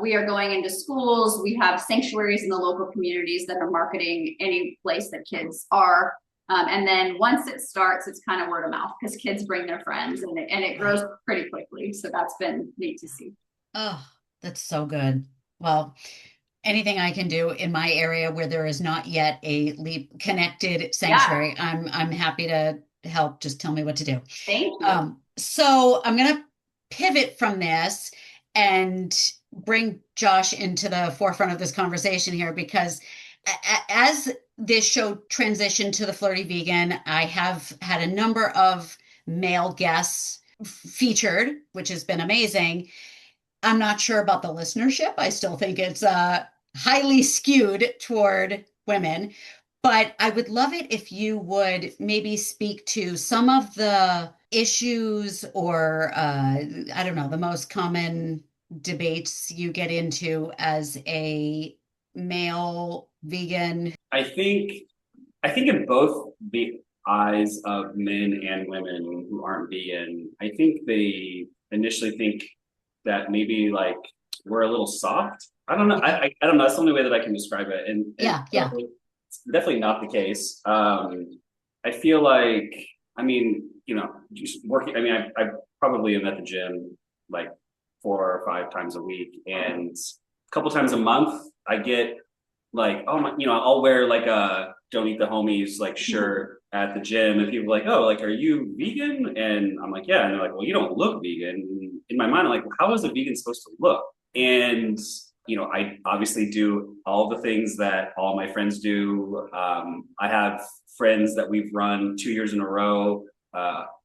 we are going into schools. We have sanctuaries in the local communities that are marketing any place that kids are. And then once it starts, it's kind of word of mouth because kids bring their friends, and it grows pretty quickly. So that's been neat to see.
Oh, that's so good. Well, anything I can do in my area where there is not yet a LEAP connected sanctuary, I'm happy to help. Just tell me what to do.
Thank you.
So I'm going to pivot from this and bring Josh into the forefront of this conversation here, because as this show transitioned to the Flirty Vegan, I have had a number of male guests featured, which has been amazing. I'm not sure about the listenership. I still think it's highly skewed toward women, but I would love it if you would maybe speak to some of the issues or, I don't know, the most common debates you get into as a male vegan.
I think in both the eyes of men and women who aren't vegan, I think they initially think that maybe like we're a little soft. I don't know. I don't know. That's the only way that I can describe it. And it's definitely not the case. I feel like, I mean, you know, just working, I mean, I probably am at the gym like 4 or 5 times a week, and a couple times a month I get like, oh my, you know, I'll wear like a Don't Eat the Homies like shirt at the gym, and people are like, oh, like, are you vegan? And I'm like, yeah. And they're like, well, you don't look vegan. And in my mind, I'm like, well, how is a vegan supposed to look? And you know, I obviously do all the things that all my friends do. I have friends that we've run 2 years in a row,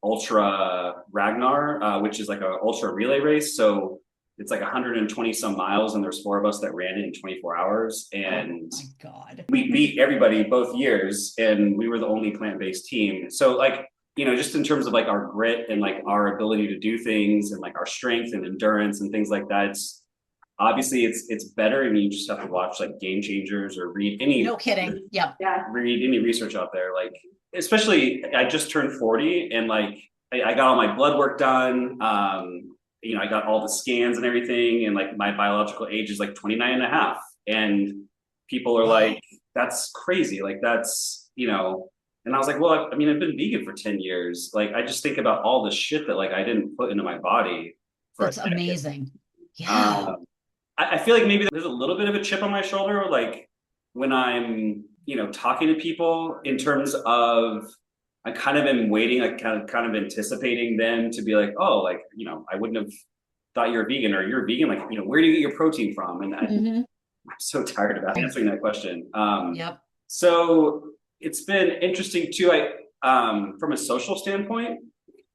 Ultra Ragnar, which is like a ultra relay race. So it's like 120 some miles, and there's 4 of us that ran it in 24 hours. And
oh my God,
we beat everybody both years, and we were the only plant-based team. So like, you know, just in terms of like our grit and like our ability to do things and like our strength and endurance and things like that, obviously it's better, and you just have to watch like Game Changers or read any
no kidding
read any research out there. Like, especially I just turned 40, and like I got all my blood work done. You know, I got all the scans and everything, and like my biological age is like 29 and a half, and people are like, that's crazy, like that's, you know. And I was like, well, I mean, I've been vegan for 10 years. Like, I just think about all the shit that like I didn't put into my body.
That's amazing. Yeah.
I feel like maybe there's a little bit of a chip on my shoulder, like when I'm, you know, talking to people, in terms of I kind of am waiting, like kind of anticipating them to be like, oh, like, you know, I wouldn't have thought you're a vegan, or you're a vegan, like, you know, where do you get your protein from? And I'm so tired about answering that question. So it's been interesting too. From a social standpoint,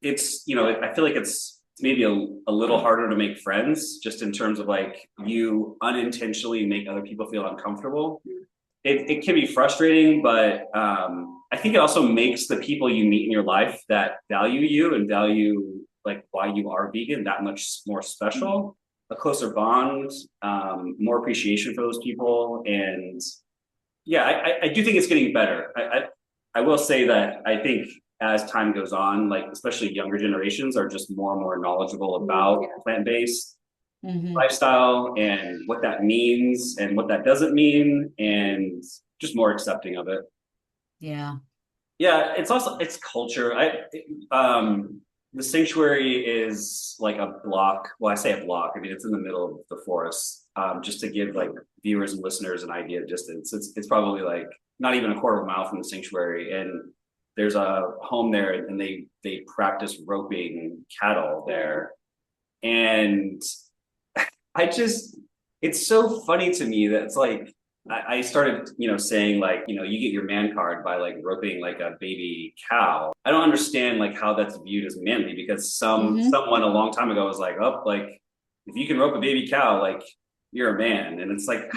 it's, you know, I feel like it's it's maybe a little harder to make friends, just in terms of like you unintentionally make other people feel uncomfortable. It can be frustrating, but I think it also makes the people you meet in your life that value you and value like why you are vegan that much more special, a closer bond, more appreciation for those people. And yeah, I do think it's getting better. I will say that I think as time goes on, like especially younger generations are just more and more knowledgeable about plant-based lifestyle and what that means and what that doesn't mean, and just more accepting of it.
Yeah.
Yeah, it's culture. The sanctuary is like a block. Well, I say a block. I mean, it's in the middle of the forest. Just to give like viewers and listeners an idea of distance, it's probably like not even a quarter of a mile from the sanctuary, and there's a home there, and they practice roping cattle there, and it's so funny to me that it's like I started, saying like, you get your man card by like roping like a baby cow. I don't understand like how that's viewed as manly, because someone a long time ago was like, oh, like if you can rope a baby cow, like you're a man. And it's like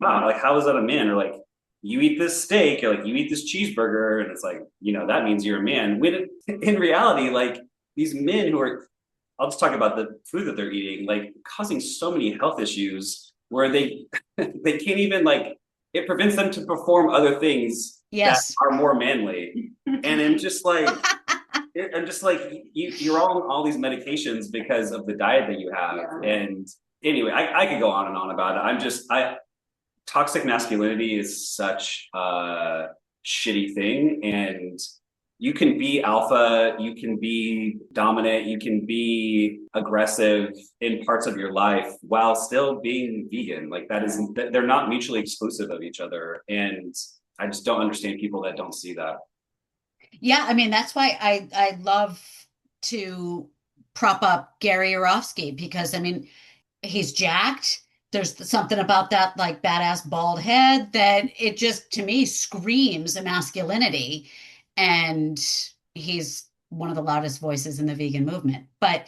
wow, like how is that a man? Or like you eat this steak, or like you eat this cheeseburger, and it's like, that means you're a man. When in reality, like these men who are, I'll just talk about the food that they're eating, like causing so many health issues where they they can't even like, it prevents them to perform other things that are more manly. And I'm just like you're on all these medications because of the diet that you have. And anyway, I could go on and on about it. Toxic masculinity is such a shitty thing, and you can be alpha, you can be dominant, you can be aggressive in parts of your life while still being vegan. Like they're not mutually exclusive of each other. And I just don't understand people that don't see that.
Yeah, I mean, that's why I love to prop up Gary Yourofsky, because I mean, he's jacked. There's something about that like badass bald head that it just to me screams masculinity. And he's one of the loudest voices in the vegan movement. But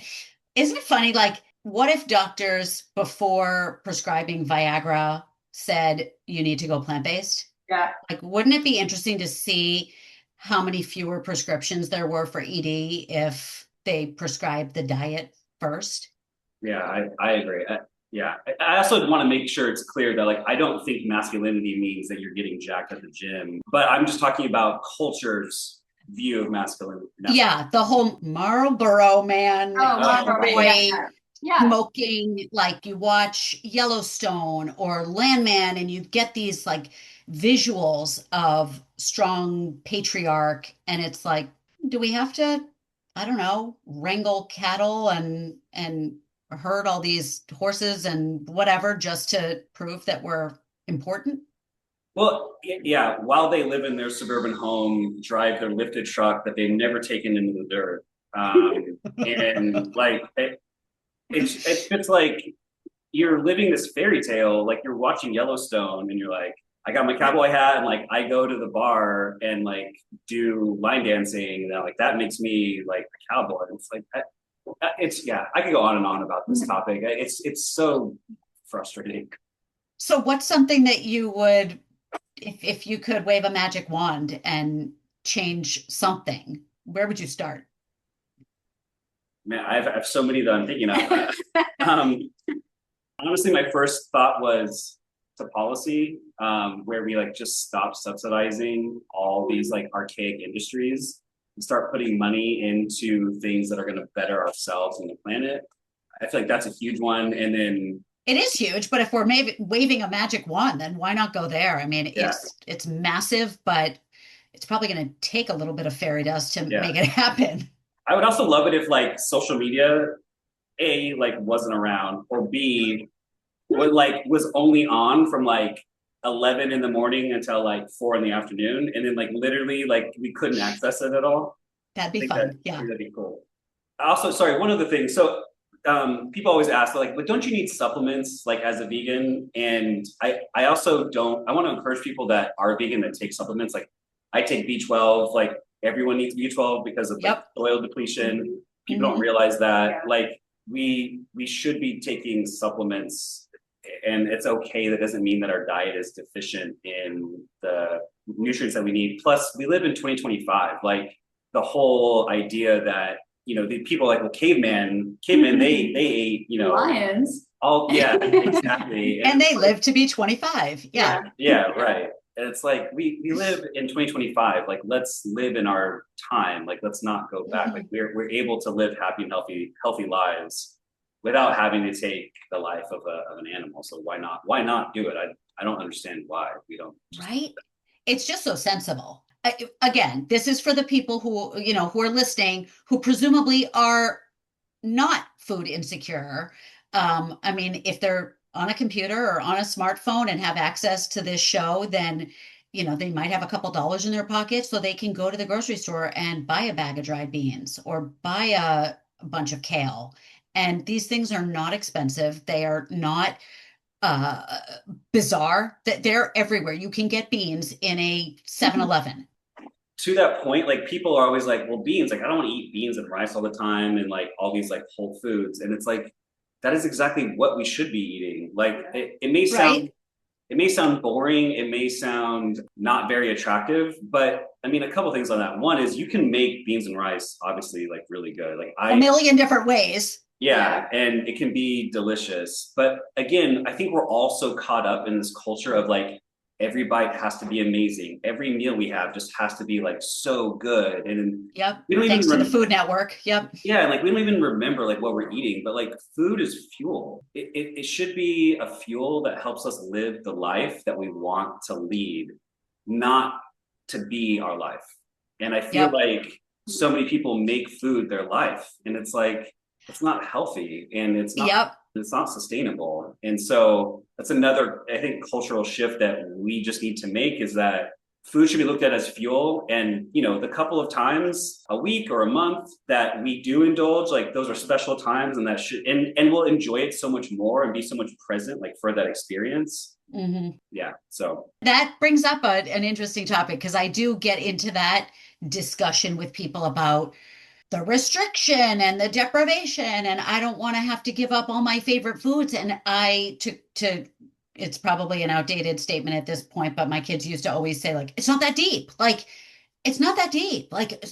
isn't it funny? Like, what if doctors before prescribing Viagra said you need to go plant-based?
Yeah.
Like, wouldn't it be interesting to see how many fewer prescriptions there were for ED if they prescribed the diet first?
Yeah, I agree. I also want to make sure it's clear that like I don't think masculinity means that you're getting jacked at the gym, but I'm just talking about culture's view of masculinity.
Yeah, the whole Marlboro man, boy, smoking, like you watch Yellowstone or Landman, and you get these like visuals of strong patriarch, and it's like, do we have to, I don't know, wrangle cattle and herd all these horses and whatever just to prove that we're important?
Well, yeah, while they live in their suburban home, drive their lifted truck that they've never taken into the dirt. And like, it's like you're living this fairy tale, like you're watching Yellowstone and you're like, I got my cowboy hat and like I go to the bar and like do line dancing and like that makes me like a cowboy. It's like, I could go on and on about this topic. It's so frustrating.
So what's something that you would, if you could wave a magic wand and change something, where would you start?
Man, I have so many that I'm thinking of. Honestly, my first thought was to policy, where we like just stop subsidizing all these like archaic industries and start putting money into things that are going to better ourselves and the planet. I feel like that's a huge one. And then
it is huge, but if we're maybe waving a magic wand, then why not go there? I mean, it's massive, but it's probably going to take a little bit of fairy dust to make it happen.
I would also love it if like social media, A, like wasn't around, or B, was only on from like 11 in the morning until like 4 in the afternoon, and then like literally like we couldn't access it at all.
That'd be fun.
That'd be cool. Also, sorry, one other thing. So people always ask like, but don't you need supplements like as a vegan? And I also don't. I want to encourage people that are vegan that take supplements. Like I take B12. Like everyone needs B12 because of like oil depletion. People don't realize that like we should be taking supplements, and it's okay. That doesn't mean that our diet is deficient in the nutrients that we need. Plus, we live in 2025. Like the whole idea that the people like, well, caveman, they ate
lions.
all exactly,
and they live to be 25. Yeah.
Right. And it's like we live in 2025. Like let's live in our time. Like let's not go back. Like we're able to live happy and healthy lives without having to take the life of an animal. So why not do it? I don't understand why we don't.
Right. It's just so sensible. Again, this is for the people who are listening, who presumably are not food insecure. I mean, if they're on a computer or on a smartphone and have access to this show, then they might have a couple dollars in their pocket, so they can go to the grocery store and buy a bag of dried beans or buy a bunch of kale. And these things are not expensive. They are not uh bizarre. That they're everywhere. You can get beans in a 7-Eleven.
To that point, like people are always like, well, beans, like I don't want to eat beans and rice all the time and like all these like whole foods. And it's like that is exactly what we should be eating. Like it may sound
Right.
it may sound boring, it may sound not very attractive, but I mean a couple things on that. One is you can make beans and rice obviously like really good. Like
A million different ways.
and it can be delicious. But again, I think we're all so caught up in this culture of like every bite has to be amazing. Every meal we have just has to be like so good. And
Yep.
we don't
Thanks
even
to the Food Network. Yep.
yeah, like we don't even remember like what we're eating, but like food is fuel. It should be a fuel that helps us live the life that we want to lead, not to be our life. And I feel
Yep.
like so many people make food their life, and it's like it's not healthy and
Yep.
it's not sustainable. And so that's another, I think, cultural shift that we just need to make, is that food should be looked at as fuel. And the couple of times a week or a month that we do indulge, like those are special times, and that should and we'll enjoy it so much more and be so much present like for that experience. Yeah, so
That brings up an interesting topic, because I do get into that discussion with people about the restriction and the deprivation, and I don't want to have to give up all my favorite foods. And to it's probably an outdated statement at this point, but my kids used to always say, like, it's not that deep. Like, it's not that deep. Like,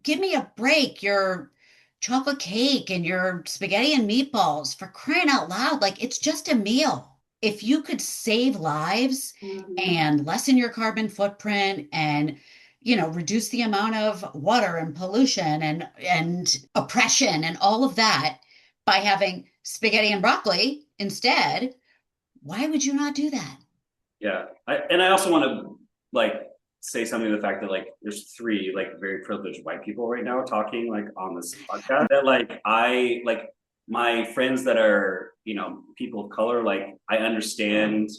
give me a break. Your chocolate cake and your spaghetti and meatballs, for crying out loud. Like, it's just a meal. If you could save lives and lessen your carbon footprint and reduce the amount of water and pollution and oppression and all of that by having spaghetti and broccoli instead, why would you not do that?
yeah. I also want to like say something to the fact that like there's three like very privileged white people right now talking like on this podcast, that like I like my friends that are people of color, like I understand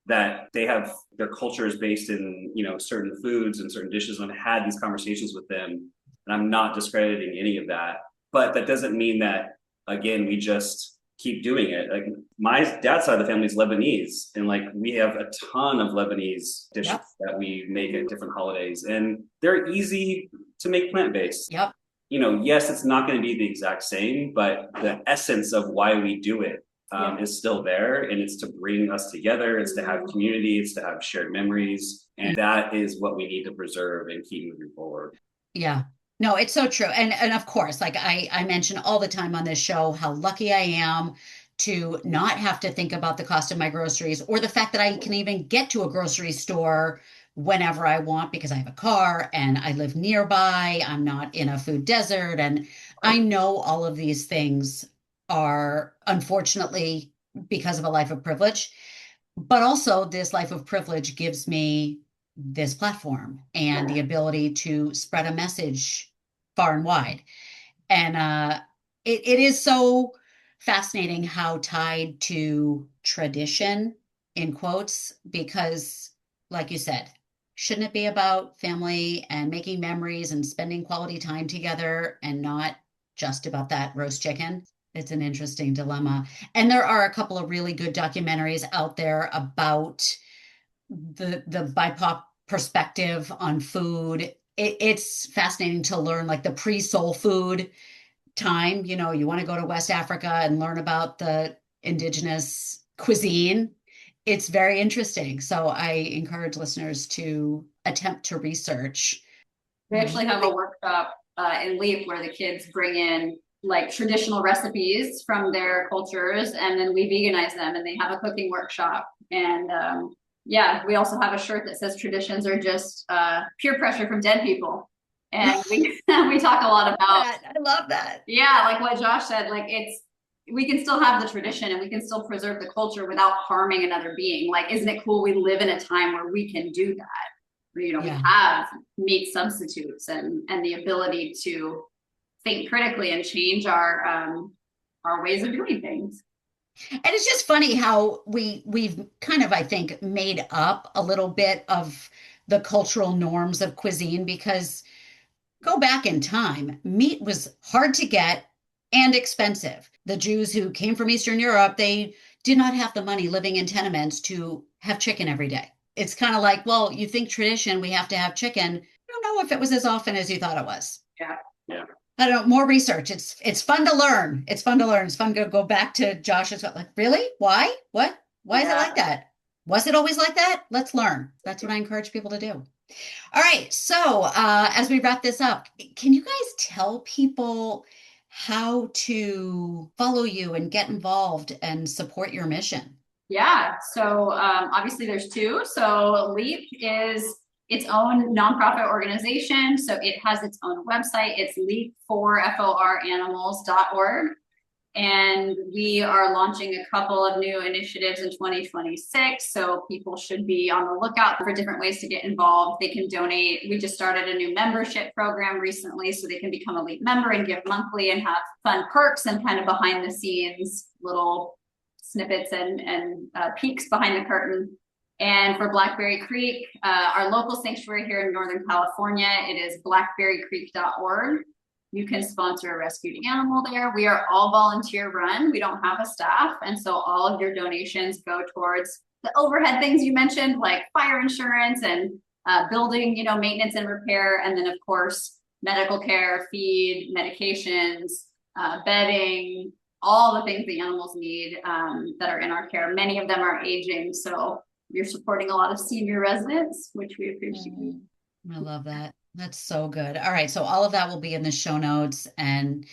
that they have their culture is based in certain foods and certain dishes, and I've had these conversations with them, and I'm not discrediting any of that, but that doesn't mean that again we just keep doing it. Like my dad's side of the family is Lebanese, and like we have a ton of Lebanese dishes that we make at different holidays, and they're easy to make plant-based.
Yep.
Yes, it's not going to be the exact same, but the essence of why we do it is still there, and it's to bring us together. It's to have community. It's to have shared memories, and that is what we need to preserve and keep moving forward.
Yeah. No, it's so true. And of course, like I mention all the time on this show how lucky I am to not have to think about the cost of my groceries, or the fact that I can even get to a grocery store whenever I want, because I have a car and I live nearby. I'm not in a food desert. And I know all of these things are, unfortunately, because of a life of privilege. But also, this life of privilege gives me this platform and the ability to spread a message far and wide. And it is so fascinating how tied to tradition, in quotes, because, like you said, shouldn't it be about family and making memories and spending quality time together, and not just about that roast chicken? It's an interesting dilemma. And there are a couple of really good documentaries out there about the BIPOC perspective on food. It's fascinating to learn like the pre-soul food time, you want to go to West Africa and learn about the indigenous cuisine, it's very interesting. So I encourage listeners to attempt to research.
We actually have a workshop in LEAP where the kids bring in like traditional recipes from their cultures, and then we veganize them, and they have a cooking workshop. And yeah, we also have a shirt that says traditions are just peer pressure from dead people. And we we talk a lot about
I love that.
Yeah, like what Josh said, like we can still have the tradition and we can still preserve the culture without harming another being. Like, isn't it cool we live in a time where we can do that? Where, we have meat substitutes and the ability to think critically and change our ways of doing things.
And it's just funny how we've kind of, I think, made up a little bit of the cultural norms of cuisine, because go back in time, meat was hard to get and expensive. The Jews who came from Eastern Europe, they did not have the money living in tenements to have chicken every day. It's kind of like, well, you think tradition, we have to have chicken. I don't know if it was as often as you thought it was.
Yeah.
Yeah.
I don't know, more research. It's fun to learn. It's fun to learn. It's fun to go back to Josh's, like, really? Why? What? Why is it like that? Was it always like that? Let's learn. That's what I encourage people to do. All right. So as we wrap this up, can you guys tell people how to follow you and get involved and support your mission?
Yeah. So obviously there's two. So LEAP is its own nonprofit organization. So it has its own website. It's leap4animals.org. And we are launching a couple of new initiatives in 2026. So people should be on the lookout for different ways to get involved. They can donate. We just started a new membership program recently, so they can become a LEAP member and give monthly and have fun perks and kind of behind the scenes little snippets and peeks behind the curtain. And for Blackberry Creek, our local sanctuary here in Northern California, it is blackberrycreek.org. You can sponsor a rescued animal there. We are all volunteer run. We don't have a staff. And so all of your donations go towards the overhead things you mentioned, like fire insurance and building, maintenance and repair. And then of course, medical care, feed, medications, bedding, all the things the animals need that are in our care. Many of them are aging. So you're supporting a lot of senior residents, which we appreciate.
I love that. That's so good. All right. So all of that will be in the show notes. And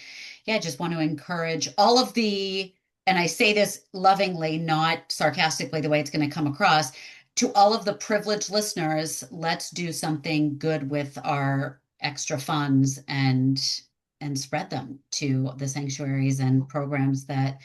yeah, just want to encourage all of and I say this lovingly, not sarcastically, the way it's going to come across, to all of the privileged listeners, let's do something good with our extra funds and spread them to the sanctuaries and programs that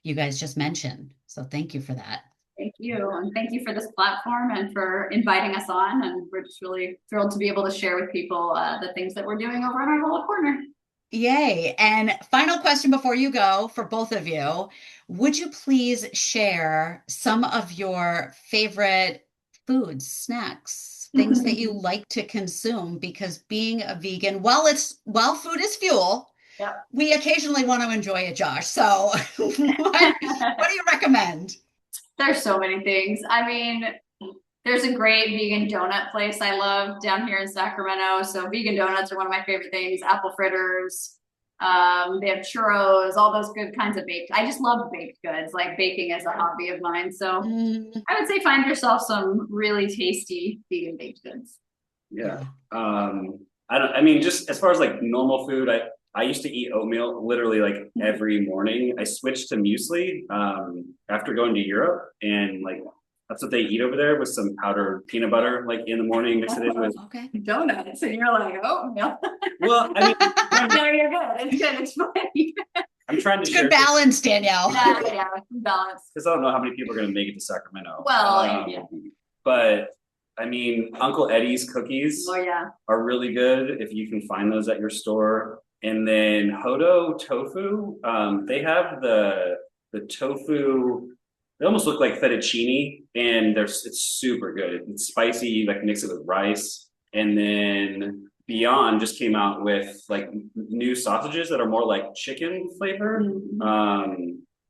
you guys just mentioned. So thank you for that.
Thank you. And thank you for this platform and for inviting us on. And we're just really thrilled to be able to share with people the things that we're doing over in our little corner.
Yay. And final question before you go for both of you. Would you please share some of your favorite foods, snacks, things that you like to consume? Because being a vegan, while food is fuel, we occasionally want to enjoy it, Josh. So what do you recommend?
There's so many things. I mean, there's a great vegan donut place I love down here in Sacramento. So vegan donuts are one of my favorite things. Apple fritters. They have churros, all those good kinds of baked. I just love baked goods. Like baking is a hobby of mine. So I would say find yourself some really tasty vegan baked goods.
Yeah. Just as far as like normal food, I used to eat oatmeal literally like every morning. I switched to muesli after going to Europe, and like that's what they eat over there with some powdered peanut butter, like in the morning, mix it in with
donuts, and you're like oatmeal.
Well, I mean,
no, you're good. It's good. It's funny.
I'm trying to
share good balance, Danielle.
Yeah, balance.
Because I don't know how many people are going to make it to Sacramento.
Well,
but I mean, Uncle Eddie's cookies are really good if you can find those at your store. And then Hodo tofu, they have the tofu. They almost look like fettuccine, and it's super good. It's spicy, like mix it with rice. And then Beyond just came out with like new sausages that are more like chicken flavor.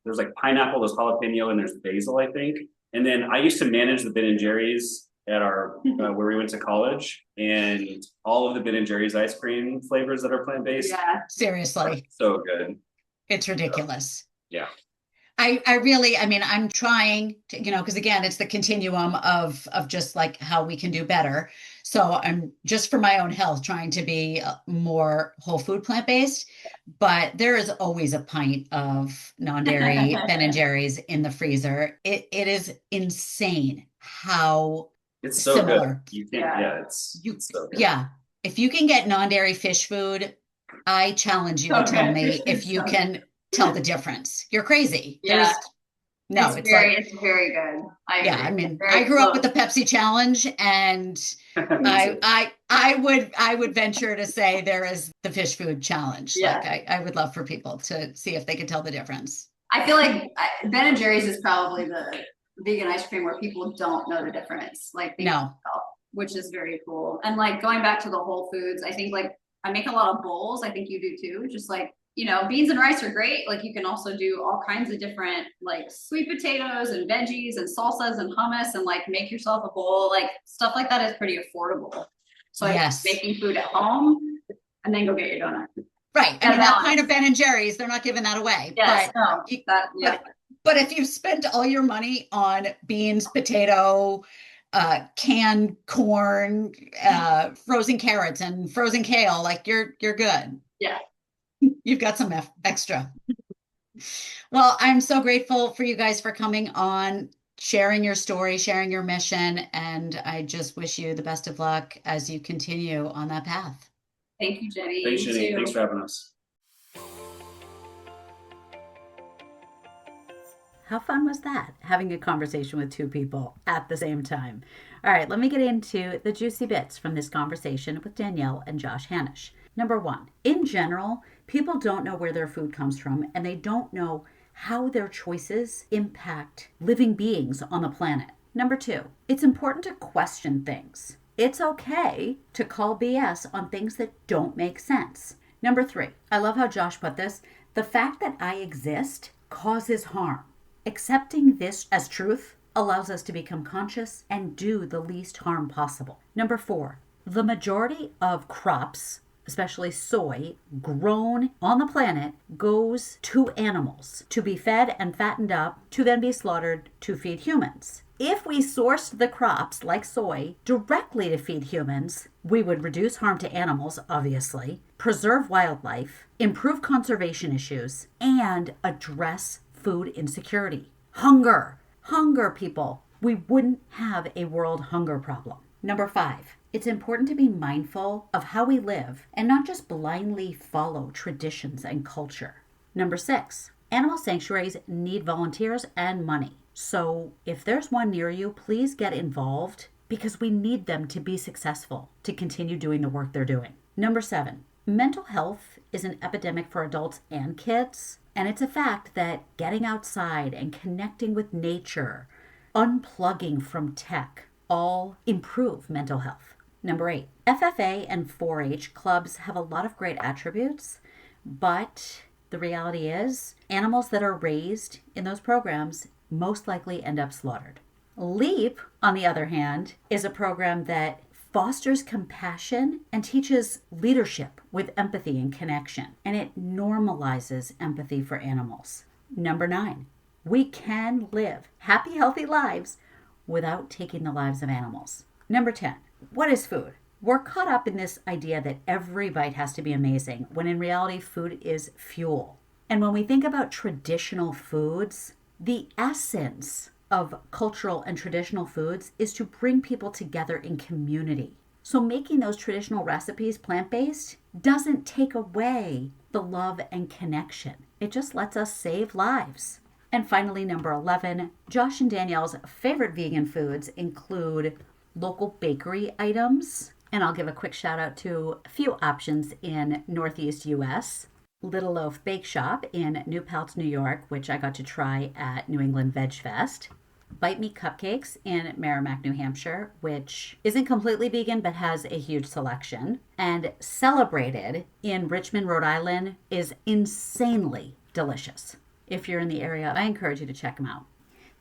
There's like pineapple, there's jalapeno, and there's basil, I think. And then I used to manage the Ben and Jerry's at our where we went to college, and all of the Ben and Jerry's ice cream flavors that are plant-based.
Yeah.
Seriously,
So good.
it's ridiculous.
Yeah.
I'm trying to, because again, it's the continuum of just like how we can do better. So I'm just for my own health trying to be more whole food plant-based, but there is always a pint of non-dairy Ben and Jerry's in the freezer. It is insane how
It's so
similar.
good. You can't, yeah, it's so good.
Yeah. If you can get non-dairy fish food, I challenge you to tell me if you can tell the difference. You're crazy.
Yeah.
It's
very good.
I grew up with the Pepsi challenge, and I would venture to say there is the fish food challenge.
Yeah.
Like I would love for people to see if they could tell the difference.
I feel like Ben and Jerry's is probably the vegan ice cream where people don't know the difference. Like
No.
Which is very cool. And like going back to the whole foods, I think like I make a lot of bowls. I think you do too. Just like, beans and rice are great. Like you can also do all kinds of different like sweet potatoes and veggies and salsas and hummus and like make yourself a bowl. Like stuff like that is pretty affordable. So
Yes.
making food at home and then go get your donut.
Right. I mean, that kind of Ben and Jerry's, they're not giving that away.
Yes,
but if you've spent all your money on beans, potato, canned corn, frozen carrots and frozen kale, like you're good.
Yeah.
You've got some extra. Well, I'm so grateful for you guys for coming on, sharing your story, sharing your mission, and I just wish you the best of luck as you continue on that path.
Thank you, Jenny.
Thanks, Jenny. Thanks for having us.
How fun was that? Having a conversation with two people at the same time. All right, let me get into the juicy bits from this conversation with Danielle and Josh Hanosh. Number 1, in general, people don't know where their food comes from, and they don't know how their choices impact living beings on the planet. Number 2, it's important to question things. It's okay to call BS on things that don't make sense. Number 3, I love how Josh put this. The fact that I exist causes harm. Accepting this as truth allows us to become conscious and do the least harm possible. Number 4, the majority of crops, especially soy, grown on the planet goes to animals to be fed and fattened up to then be slaughtered to feed humans. If we sourced the crops like soy directly to feed humans, we would reduce harm to animals, obviously, preserve wildlife, improve conservation issues, and address food insecurity. Hunger, people. We wouldn't have a world hunger problem. Number 5, it's important to be mindful of how we live and not just blindly follow traditions and culture. Number 6, animal sanctuaries need volunteers and money. So if there's one near you, please get involved because we need them to be successful to continue doing the work they're doing. Number 7, mental health is an epidemic for adults and kids. And it's a fact that getting outside and connecting with nature, unplugging from tech, all improve mental health. Number 8, FFA and 4-H clubs have a lot of great attributes, but the reality is animals that are raised in those programs most likely end up slaughtered. LEAP, on the other hand, is a program that fosters compassion and teaches leadership with empathy and connection, and it normalizes empathy for animals. Number 9, we can live happy, healthy lives without taking the lives of animals. Number 10, what is food? We're caught up in this idea that every bite has to be amazing, when in reality, food is fuel. And when we think about traditional foods, the essence of cultural and traditional foods is to bring people together in community. So making those traditional recipes plant-based doesn't take away the love and connection. It just lets us save lives. And finally, number 11, Josh and Danielle's favorite vegan foods include local bakery items. And I'll give a quick shout out to a few options in Northeast US. Little Loaf Bake Shop in New Paltz, New York, which I got to try at New England Veg Fest. Bite Me Cupcakes in Merrimack, New Hampshire, which isn't completely vegan but has a huge selection. And Celebrated in Richmond, Rhode Island is insanely delicious. If you're in the area, I encourage you to check them out.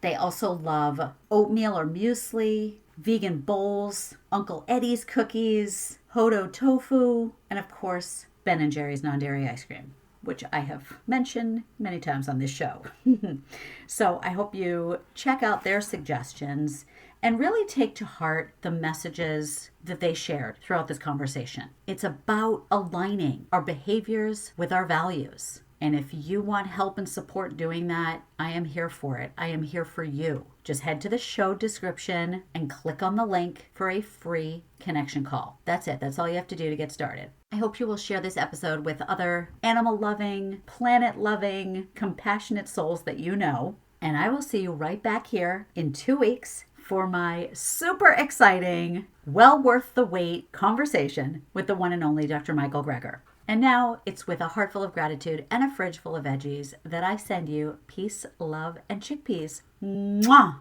They also love oatmeal or muesli, vegan bowls, Uncle Eddie's cookies, Hodo tofu, and of course, Ben & Jerry's non-dairy ice cream, which I have mentioned many times on this show. So I hope you check out their suggestions and really take to heart the messages that they shared throughout this conversation. It's about aligning our behaviors with our values. And if you want help and support doing that, I am here for it. I am here for you. Just head to the show description and click on the link for a free connection call. That's it. That's all you have to do to get started. I hope you will share this episode with other animal-loving, planet-loving, compassionate souls that you know. And I will see you right back here in 2 weeks for my super exciting, well worth the wait conversation with the one and only Dr. Michael Greger. And now it's with a heart full of gratitude and a fridge full of veggies that I send you peace, love, and chickpeas. Mwah!